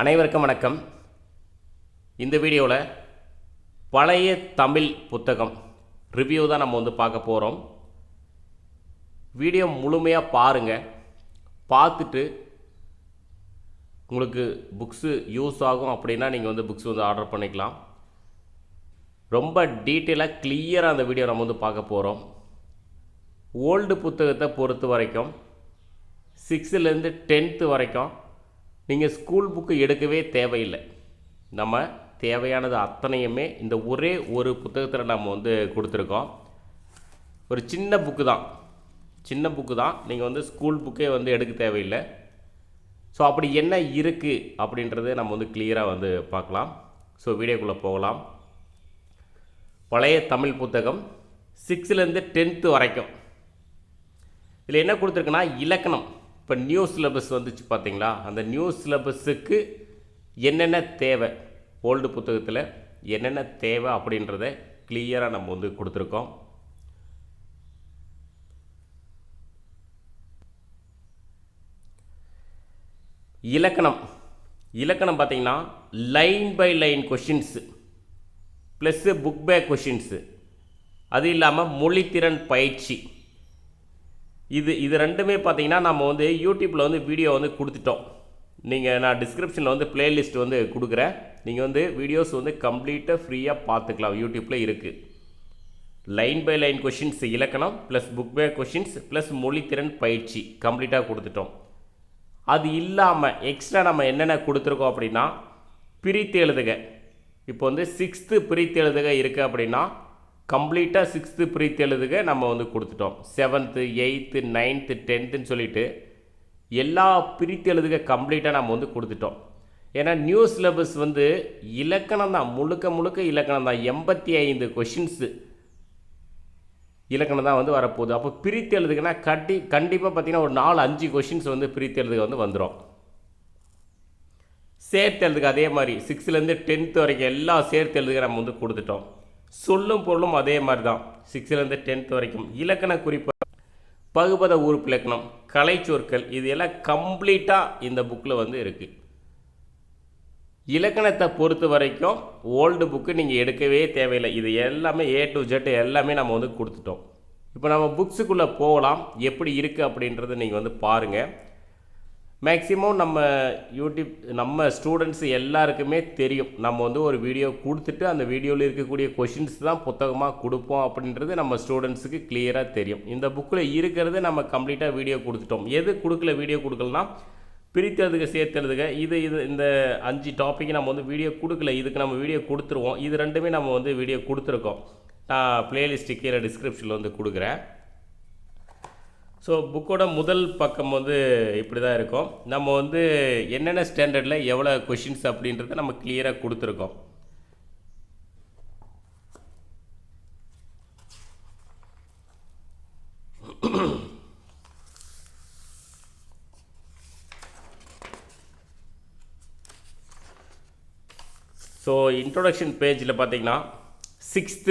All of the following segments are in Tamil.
அனைவருக்கும் வணக்கம். இந்த வீடியோவில் பழைய தமிழ் புத்தகம் ரிவ்யூ தான் நம்ம பார்க்க போகிறோம். வீடியோ முழுமையாக பாருங்கள். பார்த்துட்டு உங்களுக்கு புக்ஸு யூஸ் ஆகும் அப்படின்னா நீங்கள் புக்ஸ் ஆர்டர் பண்ணிக்கலாம். ரொம்ப டீட்டெயிலாக கிளியராக அந்த வீடியோ நம்ம பார்க்க போகிறோம். ஓல்டு புத்தகத்தை பொறுத்த வரைக்கும் 6லேருந்து 10th வரைக்கும் நீங்கள் ஸ்கூல் புக்கு எடுக்கவே தேவையில்லை. நம்ம தேவையானது அத்தனையுமே இந்த ஒரே ஒரு புத்தகத்தில் நம்ம கொடுத்துருக்கோம். ஒரு சின்ன புக்கு தான், நீங்கள் ஸ்கூல் புக்கே எடுக்க தேவையில்லை. ஸோ அப்படி என்ன இருக்குது அப்படின்றத நம்ம கிளியராக பார்க்கலாம். ஸோ வீடியோக்குள்ளே போகலாம். பழைய தமிழ் புத்தகம் 6லேருந்து 10th வரைக்கும். இதில் என்ன கொடுத்துருக்குன்னா இலக்கணம். இப்போ நியூ சிலபஸ் வந்துச்சு பார்த்தீங்களா, அந்த நியூ சிலபஸுக்கு என்னென்ன தேவை, ஓல்டு புத்தகத்தில் என்னென்ன தேவை அப்படின்றத கிளியராக நம்ம கொடுத்துருக்கோம். இலக்கணம் பார்த்தீங்கன்னா line by line questions plus book back questions, அது இல்லாமல் மொழித்திறன் பயிற்சி. இது ரெண்டுமே பார்த்தீங்கன்னா நம்ம யூடியூப்பில் வீடியோ கொடுத்துட்டோம். நான் டிஸ்கிரிப்ஷனில் பிளேலிஸ்ட் கொடுக்குறேன். நீங்கள் வீடியோஸ் கம்ப்ளீட்டாக ஃப்ரீயாக பார்த்துக்கலாம். யூடியூப்பில் இருக்குது. லைன் பை லைன் கொஷின்ஸ் இலக்கணம் plus book back questions plus மொழித்திறன் பயிற்சி கம்ப்ளீட்டாக கொடுத்துட்டோம். அது இல்லாமல் எக்ஸ்ட்ரா நம்ம என்னென்ன கொடுத்துருக்கோம் அப்படின்னா பிரித்து எழுதுக. இப்போ 6th பிரித்து எழுதுக இருக்குது அப்படின்னா கம்ப்ளீட்டாக 6th பிரித்து எழுதுக நம்ம கொடுத்துட்டோம். 7th 8th 9th 10th சொல்லிட்டு எல்லா பிரித்து எழுதுக கம்ப்ளீட்டாக நம்ம கொடுத்துட்டோம். ஏன்னா நியூ சிலபஸ் இலக்கணம் தான், முழுக்க இலக்கணம் தான். 85 கொஷின்ஸு இலக்கணம் தான் வரப்போகுது. அப்போ பிரித்து எழுதுக்குன்னா கண்டிப்பாக பார்த்தீங்கன்னா ஒரு 4-5 கொஷின்ஸ் பிரித்து எழுதுக வந்துடும். சேர்த்து எழுதுக அதே மாதிரி 6லேருந்து 10th வரைக்கும் எல்லாம் சேர்த்து எழுதுக நம்ம கொடுத்துட்டோம். சொல்லும் பொருளும் அதே மாதிரி தான் 6லேருந்து 10th வரைக்கும். இலக்கண குறிப்பு, பகுபத உறுப்பு இலக்கணம், கலை சொற்கள், இது எல்லாம் கம்ப்ளீட்டாக இந்த புக்கில் இருக்குது. இலக்கணத்தை பொறுத்த வரைக்கும் ஓல்டு புக்கு நீங்கள் எடுக்கவே தேவையில்லை. இது எல்லாமே A to Z எல்லாமே நம்ம கொடுத்துட்டோம். இப்போ நம்ம புக்ஸுக்குள்ளே போகலாம். எப்படி இருக்குது அப்படின்றத நீங்கள் பாருங்கள். மேக்ஸிமம் நம்ம யூடியூப் நம்ம ஸ்டூடெண்ட்ஸ் எல்லாருக்குமே தெரியும். நம்ம ஒரு வீடியோ கொடுத்துட்டு அந்த வீடியோவில் இருக்கக்கூடிய கொஷின்ஸ் தான் புத்தகமாக கொடுப்போம் அப்படின்றது நம்ம ஸ்டூடெண்ட்ஸுக்கு கிளியராக தெரியும். இந்த புக்கில் இருக்கிறது நம்ம கம்ப்ளீட்டாக வீடியோ கொடுத்துட்டோம். எது கொடுக்கல, வீடியோ கொடுக்கலனா பிரித்து எழுதுக சேர்த்து எழுதுக, இந்த 5 டாப்பிக்கு நம்ம வீடியோ கொடுக்கல. இதுக்கு நம்ம வீடியோ கொடுத்துருவோம். இது ரெண்டுமே நம்ம வீடியோ கொடுத்துருக்கோம். நான் பிளேலிஸ்ட்டு கீழே டிஸ்கிரிப்ஷனில் கொடுக்குறேன். ஸோ புக்கோட முதல் பக்கம் இப்படி தான் இருக்கும். நம்ம என்னென்ன ஸ்டாண்டர்டில் எவ்வளோ கொஷின்ஸ் அப்படின்றத நம்ம கிளியராக கொடுத்துருக்கோம். ஸோ இன்ட்ரோடக்ஷன் பேஜில் பார்த்தீங்கன்னா 6th,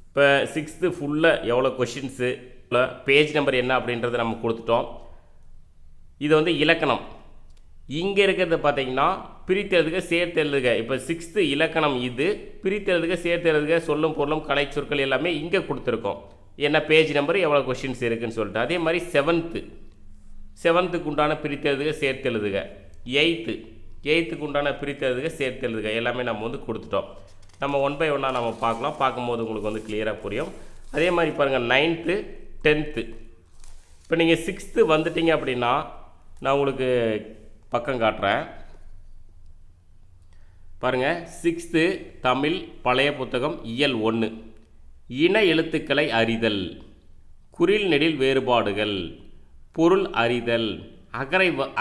இப்போ 6th ஃபுல்லாக எவ்வளோ கொஷின்ஸு, பேஜ் நம்பர் என்ன அப்படின்றத நம்ம கொடுத்துட்டோம். இது இலக்கணம். இங்கே இருக்கிறது பார்த்தீங்கன்னா பிரித்து எழுதுக சேர்த்து எழுதுக. இப்போ 6th இலக்கணம், இது பிரித்து எழுதுக சேர்த்து எழுதுக, சொல்லும் பொருளும் கலை சொற்கள் எல்லாமே இங்கே கொடுத்துருக்கோம். என்ன பேஜ் நம்பர், எவ்வளோ கொஷின்ஸ் இருக்குதுன்னு சொல்லிட்டு. அதே மாதிரி 7th உண்டான பிரித்து எழுதுக சேர்த்து எழுதுக. 8th உண்டான பிரித்து எழுதுக சேர்த்து எழுதுக எல்லாமே நம்ம கொடுத்துட்டோம். நம்ம 1 by 1 நம்ம பார்க்கலாம். பார்க்கும்போது உங்களுக்கு கிளியராக புரியும். அதே மாதிரி பாருங்கள் 9th 10th. இப்போ நீங்கள் 6th வந்துட்டீங்க அப்படின்னா நான் உங்களுக்கு பக்கம் காட்டுறேன். பாருங்கள் 6th தமிழ் பழைய புத்தகம் இயல் 1, இன எழுத்துக்களை அறிதல், குறில் நெடில் வேறுபாடுகள், பொருள் அறிதல்,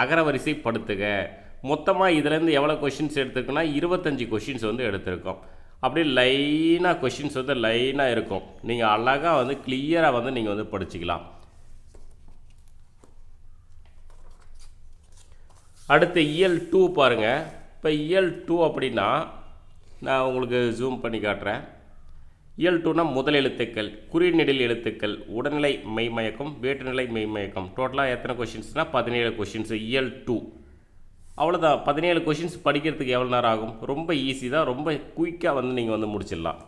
அகரவரிசைப்படுத்துக. மொத்தமாக இதிலேருந்து எவ்வளோ கொஷின்ஸ் எடுத்துருக்குன்னா 25 கொஷின்ஸ் எடுத்திருக்கோம். அப்படியே லைனாக கொஷின்ஸ் லைனாக இருக்கும். நீங்கள் அழகாக கிளியராக நீங்கள் படிச்சுக்கலாம். அடுத்து இயல் 2 பாருங்கள். இப்போ இயல் 2 அப்படின்னா நான் உங்களுக்கு ஜூம் பண்ணி காட்டுறேன். இயல் 2னா முதல் எழுத்துக்கள், குறிநெடில் எழுத்துக்கள், உடல்நிலை மெய்மயக்கம், வேற்றுநிலை மெய்மயக்கம். டோட்டலாக எத்தனை கொஷின்ஸ்னால் 17 கொஷின்ஸு இயல் 2. அவ்வளோதான். 17 கொஷின்ஸ் படிக்கிறதுக்கு எவ்வளோ நேரம் ஆகும்? ரொம்ப ஈஸி தான். ரொம்ப குயிக்காக வந்து நீங்கள் வந்து முடிச்சிடலாம்.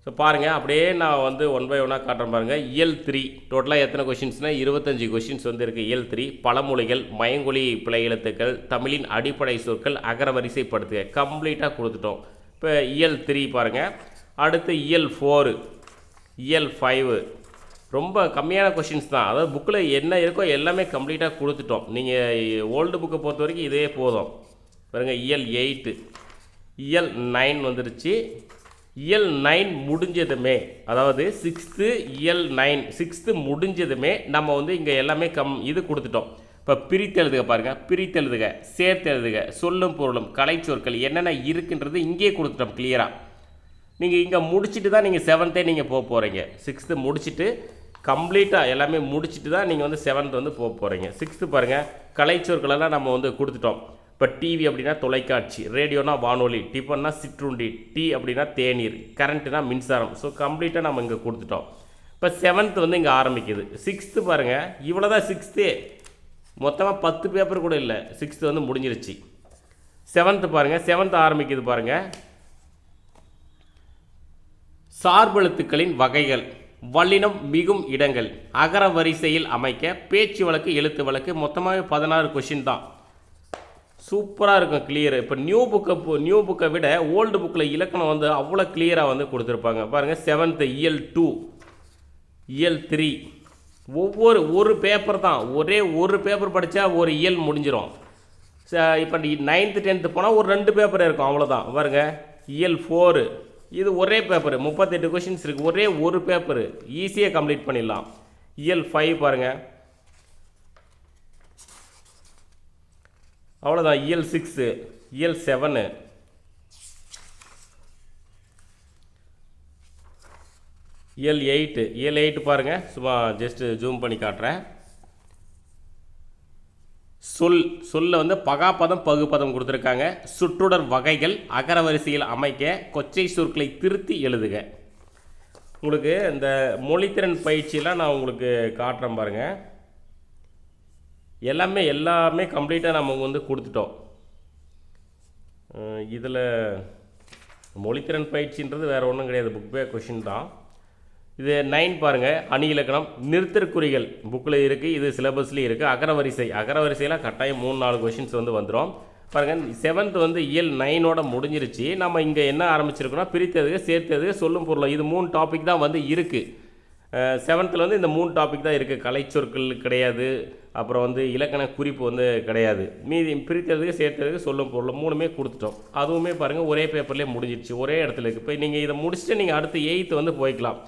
ஸோ பாருங்கள், அப்படியே நான் வந்து 1 by 1 காட்டுறேன் பாருங்கள். இயல் 3 டோட்டலாக எத்தனை கொஷின்ஸ்னால் 25 கொஷின்ஸ் வந்து இருக்குது. இயல் 3 பழமொழிகள், மயங்கொலி பிழை எழுத்துக்கள், தமிழின் அடிப்படை சொற்கள், அகரவரிசைப்படுத்துக கம்ப்ளீட்டாக கொடுத்துட்டோம். இப்போ இயல் 3 பாருங்கள். அடுத்து இயல் 4, இயல் 5 ரொம்ப கம்மியான கொஷின்ஸ் தான். அதாவது புக்கில் என்ன இருக்கோ எல்லாமே கம்ப்ளீட்டாக கொடுத்துட்டோம். நீங்கள் ஓல்டு புக்கை பொறுத்த வரைக்கும் இதே போதும் பாருங்கள். இயல் 8, இயல் 9 வந்துருச்சு. இயல் 9 முடிஞ்சதுமே, அதாவது 6th இயல் 9 6th முடிஞ்சதுமே நம்ம வந்து இங்கே எல்லாமே இது கொடுத்துட்டோம். இப்போ பிரித்தெழுதுக பாருங்கள். பிரித்தெழுதுக, சேர்த்தெழுதுக, சொல்லும் பொருளும், கலைச்சொற்கள் என்னென்ன இருக்குன்றது இங்கே கொடுத்துட்டோம் கிளியராக. நீங்கள் இங்கே முடிச்சுட்டு தான் நீங்கள் 7th நீங்கள் போக போகிறீங்க. 6th முடிச்சுட்டு கம்ப்ளீட்டாக எல்லாமே முடிச்சுட்டு தான் நீங்கள் வந்து 7th வந்து போக போகிறீங்க. 6th பாருங்கள், கலைச்சொற்களெல்லாம் நம்ம வந்து கொடுத்துட்டோம். இப்போ டிவி அப்படின்னா தொலைக்காட்சி, ரேடியோனா வானொலி, டிஃபன்னா சிற்றுண்டி, டீ அப்படின்னா தேநீர், கரண்ட்டுனா மின்சாரம். ஸோ கம்ப்ளீட்டாக நம்ம இங்கே கொடுத்துட்டோம். இப்போ 7th வந்து இங்கே ஆரம்பிக்குது. 6th பாருங்கள், இவ்வளோ தான் 6th. மொத்தமாக 10 பேப்பர் கூட இல்லை. 6th வந்து முடிஞ்சிருச்சு. 7th பாருங்கள், 7th ஆரம்பிக்குது பாருங்கள். சார்பெழுத்துக்களின் வகைகள், வல்லினம் மிகும் இடங்கள், அகர வரிசையில் அமைக்க, பேச்சு வழக்கு, எழுத்து வழக்கு, மொத்தமாகவே 16 கொஷின் தான். சூப்பராக இருக்கும், கிளியர். இப்போ நியூ புக்கை விட ஓல்டு புக்கில் இலக்கணம் வந்து அவ்வளோ கிளியராக வந்து கொடுத்துருப்பாங்க பாருங்கள். 7th இயல் 2, இயல் 3 ஒரு பேப்பர் தான். ஒரே ஒரு பேப்பர் படித்தா ஒரு இயல் முடிஞ்சிடும். இப்போ 9th 10th போனால் ஒரு 2 பேப்பர் இருக்கும், அவ்வளோதான் பாருங்கள். இயல் 4 இது ஒரே பேப்பர், 38 கொஷின்ஸ் இருக்குது. ஒரே ஒரு பேப்பர் ஈஸியாக கம்ப்ளீட் பண்ணிடலாம். இயல் 5 பாருங்கள், அவ்வளோதான். இயல் 6, இயல் 7, இயல் 8, இயல் 8 பாருங்கள். சும்மா ஜஸ்ட்டு ஜூம் பண்ணி காட்டுறேன். சொல்ல வந்து பகாப்பதம் பகுப்பதம் கொடுத்துருக்காங்க. சுற்றுடர் வகைகள், அகரவரிசையில் அமைக்க, கொச்சை சொற்களை திருத்தி எழுதுக. உங்களுக்கு இந்த மொழித்திறன் பயிற்சியெலாம் நான் உங்களுக்கு காட்டுறேன் பாருங்கள். எல்லாமே கம்ப்ளீட்டாக நம்ம வந்து கொடுத்துட்டோம். இதில் மொழித்திறன் பயிற்சின்றது வேறு ஒன்றும் கிடையாது, புக் பே கொஷின் தான். இது 9 பாருங்கள். அணி இலக்கணம், நிறுத்தற்குறிகள் புக்கில் இருக்குது, இது சிலபஸ்லேயும் இருக்குது. அகரவரிசையில் கட்டாயம் 3-4 கொஷின்ஸ் வந்து வந்துடும் பாருங்கள். 7th வந்து இயல் 9ஓட முடிஞ்சிருச்சு. நம்ம இங்கே என்ன ஆரம்பிச்சிருக்கோம்னா பிரித்தது, சேர்த்தது, சொல்லும் பொருளும், இது 3 டாபிக் தான் வந்து இருக்குது. 7th வந்து இந்த 3 டாபிக் தான் இருக்குது. கலைச்சொற்கள் கிடையாது, அப்புறம் வந்து இலக்கண குறிப்பு வந்து கிடையாது. மீதி பிரித்ததுக்கு, சேர்த்ததுக்கு, சொல்லும் பொருளும் 3மே கொடுத்துட்டோம். அதுவுமே பாருங்கள் ஒரே பேப்பர்லேயே முடிஞ்சிருச்சு, ஒரே இடத்துல இருக்குது. இப்போ நீங்கள் இதை முடிச்சுட்டு நீங்கள் அடுத்து 8th வந்து போய்க்கலாம்.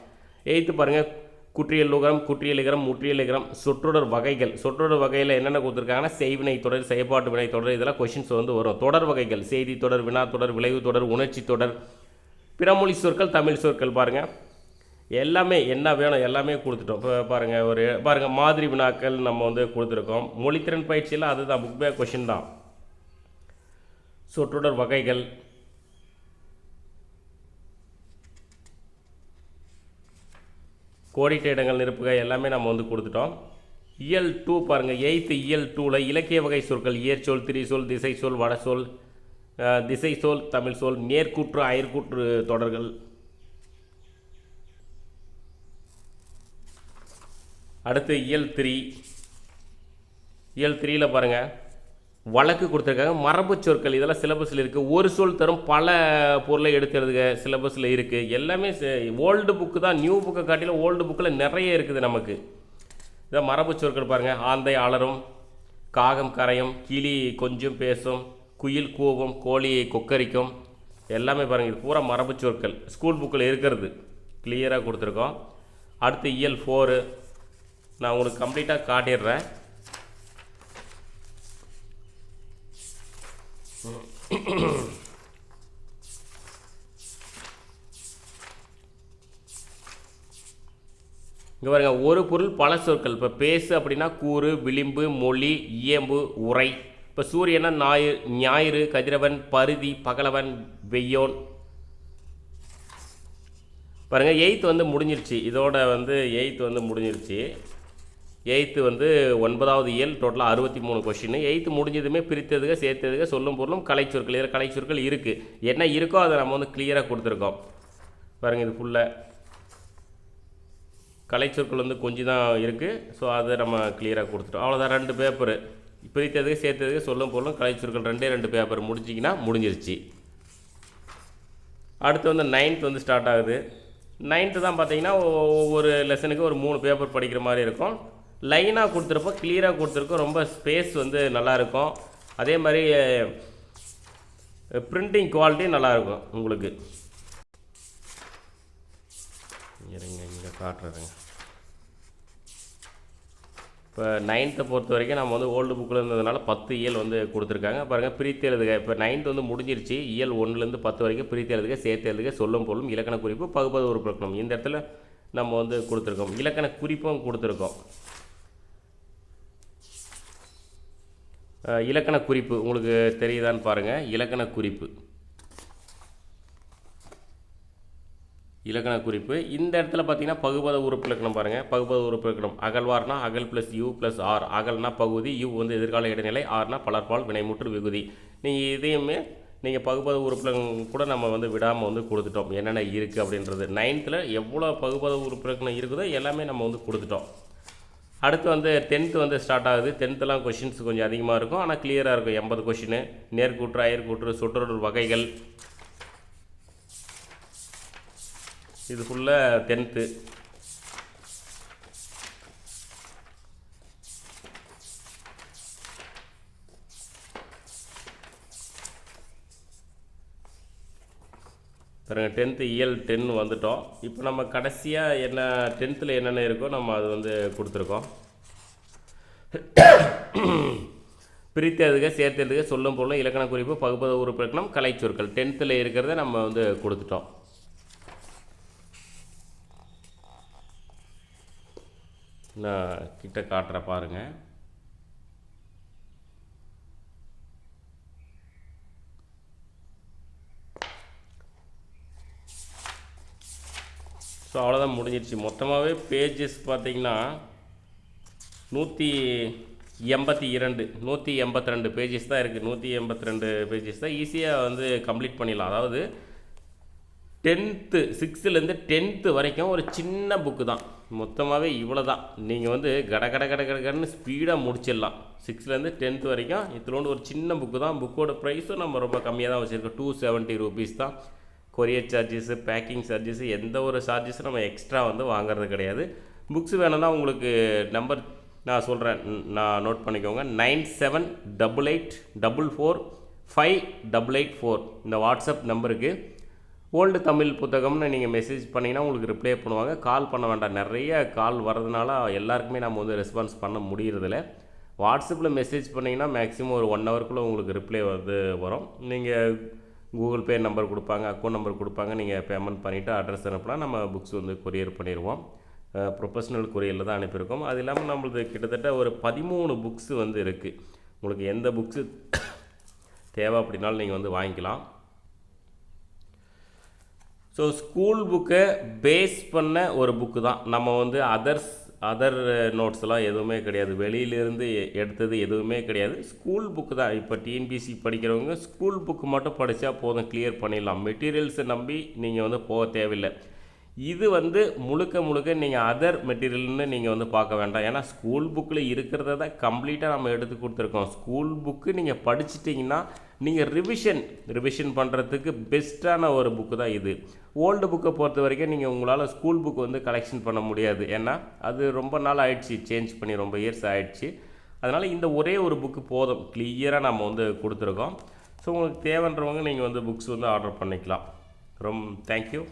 8th பாருங்கள், குற்றியல் உகரம், குற்றியல் இகரம், முற்றியல் இகரம், சொற்றொடர் வகைகள். சொற்றொடர் வகையில் என்னென்ன கொடுத்துருக்காங்கன்னா செய்வினை தொடர், செயற்பாட்டு வினை தொடர், இதெல்லாம் கொஷின்ஸ் வந்து வரும். தொடர் வகைகள், செய்தி தொடர், வினா தொடர், விளைவு தொடர், உணர்ச்சி தொடர், பிறமொழி சொற்கள், தமிழ் சொற்கள் பாருங்கள். எல்லாமே என்ன வேணும் எல்லாமே கொடுத்துட்டோம். இப்போ பாருங்கள் மாதிரி வினாக்கள் நம்ம வந்து கொடுத்துருக்கோம். மொழித்திறன் பயிற்சியில் அதுதான் புக் பேக் கொஷின் தான். சொற்றொடர் வகைகள், கோடிட்ட இடங்கள் நிரப்புக எல்லாமே நம்ம வந்து கொடுத்துட்டோம். இயல் 2 பாருங்கள். 8th இயல் 2ல் இலக்கிய வகை சொற்கள், இயற்சொல், திரிசொல், திசைச்சொல், வடசொல், திசைச்சொல், தமிழ் சொல், நேர்கூற்று, அயற்கூற்று தொடர்கள். அடுத்து இயல் 3. இயல் 3ல் பாருங்கள் வழக்கு கொடுத்துருக்காங்க. மரபு சொற்கள் இதெல்லாம் சிலபஸில் இருக்குது. ஒரு சொல் தரும் பல பொருளை எடுக்கிறதுக்கு சிலபஸில் இருக்குது. எல்லாமே ஓல்டு புக்கு தான். நியூ புக்கை காட்டிலும் ஓல்டு புக்கில் நிறைய இருக்குது நமக்கு. இதான் மரபு சொற்கள் பாருங்கள். ஆந்தை அலறும், காகம் கரையும், கிளி கொஞ்சம் பேசும், குயில் கூவும், கோழி கொக்கரிக்கும், எல்லாமே பாருங்கள். இது பூரா மரபு சொற்கள் ஸ்கூல் புக்கில் இருக்கிறது, கிளியராக கொடுத்துருக்கோம். அடுத்து இயல் 4 நான் உங்களுக்கு கம்ப்ளீட்டாக காட்டிடுறேன். இங்கே பாருங்க, ஒரு பொருள் பல சொற்கள். இப்போ பேசு அப்படின்னா கூறு, விளிம்பு, மொழி, இயம்பு, உரை. இப்போ சூரியனா ஞாயிறு, கதிரவன், பருதி, பகலவன், வெய்யோன். பாருங்கள் 8th வந்து முடிஞ்சிருச்சு. இதோட வந்து 8th வந்து முடிஞ்சிருச்சு. எயித்து வந்து 9வது இயல் டோட்டலாக 63 கொஷின். எயித்து முடிஞ்சதுமே பிரித்ததுக சேர்த்ததுக சொல்லும் பொருளும் கலைச்சொற்கள். இதில் கலைச்சொற்கள் இருக்குது, என்ன இருக்கோ அதை நம்ம வந்து கிளியராக கொடுத்துருக்கோம். பாருங்கள், இது ஃபுல்லாக கலைச்சொற்கள் வந்து கொஞ்சம் தான் இருக்குது. ஸோ அதை நம்ம கிளியராக கொடுத்துட்டோம். அவ்வளோதான், 2 பேப்பரு பிரித்ததுக்கு சேர்த்ததுக்கு சொல்லும் பொருளும் கலைச்சொற்கள் 2 பேப்பர் முடிச்சிங்கன்னா முடிஞ்சிருச்சு. அடுத்து வந்து 9th வந்து ஸ்டார்ட் ஆகுது. 9th தான் பார்த்தீங்கன்னா ஒவ்வொரு லெசனுக்கு ஒரு 3 பேப்பர் படிக்கிற மாதிரி இருக்கும். லைனாக கொடுத்துருப்போம், கிளியராக கொடுத்துருக்கோம், ரொம்ப ஸ்பேஸ் வந்து நல்லாயிருக்கும். அதே மாதிரி பிரிண்டிங் குவாலிட்டி நல்லாயிருக்கும் உங்களுக்கு. இருங்க, இங்கே காட்டுறதுங்க. இப்போ 9th பொறுத்த வரைக்கும் நம்ம வந்து ஓல்டு புக்கில் இருந்ததுனால 10 இயல் வந்து கொடுத்துருக்காங்க. பாருங்கள், பிரித்து எழுதுக. இப்போ 9th வந்து முடிஞ்சிருச்சு. இயல் 1லேருந்து 10 வரைக்கும் பிரித்து எழுதுக, சேர்த்து எழுதுக, சொல்லும் பொருளும் இலக்கண குறிப்பு, பகுப்பது உறுப்பிலக்கணம். இந்த இடத்துல நம்ம வந்து கொடுத்துருக்கோம், இலக்கண குறிப்பும் கொடுத்துருக்கோம். இலக்கண குறிப்பு உங்களுக்கு தெரியுதான்னு பாருங்கள். இலக்கண குறிப்பு, இலக்கண குறிப்பு. இந்த இடத்துல பார்த்தீங்கன்னா பகுபத உறுப்பிலக்கணம் பாருங்கள். பகுபத உறுப்பிலக்கணம் அகழ்வார்னா அகல் ப்ளஸ் யூ ப்ளஸ் ஆர். அகல்னா பகுதி, யூ வந்து எதிர்கால இடைநிலை, ஆர்னா பலர்பால் வினைமுற்று விகுதி. நீங்கள் இதையுமே நீங்கள் பகுபத உறுப்பிலக்கணம் கூட நம்ம வந்து விடாமல் வந்து கொடுத்துட்டோம், என்னென்ன இருக்குது அப்படின்றது. 9th எவ்வளோ பகுபத உறுப்பிலக்கணம் இருக்குதோ எல்லாமே நம்ம வந்து கொடுத்துட்டோம். அடுத்து வந்து 10th வந்து ஸ்டார்ட் ஆகுது. 10thலாம் கொஷின்ஸ் கொஞ்சம் அதிகமாக இருக்கும், ஆனால் கிளியராக இருக்கும். 80 கொஷின். நேர்கூற்று, அயற்கூற்று, சொற்றொடர் வகைகள், இது ஃபுல்லாக 10th. பாருங்கள், 10th இயல் 10 வந்துட்டோம். இப்போ நம்ம கடைசியாக என்ன 10th என்னென்ன இருக்கோ நம்ம அது வந்து கொடுத்துருக்கோம். பிரித்தெழுதுக, சேர்த்தெழுதுக, சொல்லும் பொருளும் இலக்கண குறிப்பு, பகுப்பத உறுப்பிலக்கணம், கலைச்சொற்கள் 10th இருக்கிறத நம்ம வந்து கொடுத்துட்டோம். நான் கிட்ட காட்டுற பாருங்கள். ஸோ அவ்வளோதான், முடிஞ்சிடுச்சு. மொத்தமாகவே பேஜஸ் பார்த்திங்கன்னா 182 பேஜஸ் தான் இருக்குது. 182 பேஜஸ் தான் ஈஸியாக வந்து கம்ப்ளீட் பண்ணிடலாம். அதாவது 6th 10th வரைக்கும் ஒரு சின்ன புக்கு தான். மொத்தமாகவே இவ்வளோ தான். நீங்கள் வந்து கடன்னு ஸ்பீடாக முடிச்சிடலாம். 6th 10th வரைக்கும் இதில் ஒரு சின்ன புக்கு தான். புக்கோட ப்ரைஸும் நம்ம ரொம்ப கம்மியாக தான் வச்சுருக்கோம். 270 rupees தான். கொரியர் சார்ஜஸ்ஸு, பேக்கிங் சார்ஜஸ்ஸு, எந்த ஒரு சார்ஜஸும் நம்ம எக்ஸ்ட்ரா வந்து வாங்குறது கிடையாது. புக்ஸ் வேணும்னா உங்களுக்கு நம்பர் நான் சொல்கிறேன், நான் நோட் பண்ணிக்கோங்க. 9788445884 இந்த வாட்ஸ்அப் நம்பருக்கு ஓல்டு தமிழ் புத்தகம்னு நீங்கள் மெசேஜ் பண்ணிங்கன்னா உங்களுக்கு ரிப்ளை பண்ணுவாங்க. கால் பண்ண வேண்டாம், நிறைய கால் வர்றதுனால எல்லாருக்குமே நம்ம வந்து ரெஸ்பான்ஸ் பண்ண முடியறதில்ல. வாட்ஸ்அப்பில் மெசேஜ் பண்ணிங்கன்னா மேக்ஸிமம் ஒரு 1 ஹவருக்குள்ளே உங்களுக்கு ரிப்ளை வந்து வரும். நீங்கள் கூகுள் பே நம்பர் கொடுப்பாங்க, அக்கௌண்ட் நம்பர் கொடுப்பாங்க, நீங்கள் பேமெண்ட் பண்ணிவிட்டு அட்ரஸ் அனுப்பினா நம்ம புக்ஸ் வந்து கொரியர் பண்ணிடுவோம். ப்ரொஃபஷ்னல் கொரியரில் தான் அனுப்பியிருக்கோம். அது இல்லாமல் நம்மளுக்கு கிட்டத்தட்ட ஒரு 13 புக்ஸு வந்து இருக்குது. உங்களுக்கு எந்த புக்ஸு தேவை அப்படின்னாலும் நீங்கள் வந்து வாங்கிக்கலாம். ஸோ ஸ்கூல் புக்கை பேஸ் பண்ண ஒரு புக்கு தான். நம்ம வந்து அதர் நோட்ஸ்லாம் எதுவுமே கிடையாது, வெளியிலேருந்து எடுத்தது எதுவுமே கிடையாது. ஸ்கூல் புக்கு தான். இப்போ டிஎன்பிசி படிக்கிறவங்க ஸ்கூல் புக்கு மட்டும் படித்தா போதும், கிளியர் பண்ணிடலாம். மெட்டீரியல்ஸை நம்பி நீங்கள் வந்து போக தேவையில்லை. இது வந்து முழுக்க நீங்கள் அதர் மெட்டீரியல்னு நீங்கள் வந்து பார்க்க வேண்டாம். ஏன்னா ஸ்கூல் புக்கில் இருக்கிறத தான் கம்ப்ளீட்டாக நம்ம எடுத்து கொடுத்துருக்கோம். ஸ்கூல் புக்கு நீங்கள் படிச்சிட்டிங்கன்னா நீங்கள் ரிவிஷன் பண்ணுறதுக்கு பெஸ்ட்டான ஒரு புக்கு தான் இது. ஓல்டு புக்கை பொறுத்த வரைக்கும் நீங்கள் உங்களால் ஸ்கூல் புக் வந்து கலெக்ஷன் பண்ண முடியாது. ஏன்னா அது ரொம்ப நாள் ஆயிடுச்சு, சேஞ்ச் பண்ணி ரொம்ப இயர்ஸ் ஆகிடுச்சு. அதனால் இந்த ஒரே ஒரு புக்கு போதும், கிளியராக நம்ம வந்து கொடுத்துருக்கோம். ஸோ உங்களுக்கு தேவைன்றவங்க நீங்கள் வந்து புக்ஸ் வந்து ஆர்டர் பண்ணிக்கலாம். ரொம்ப தேங்க்யூ.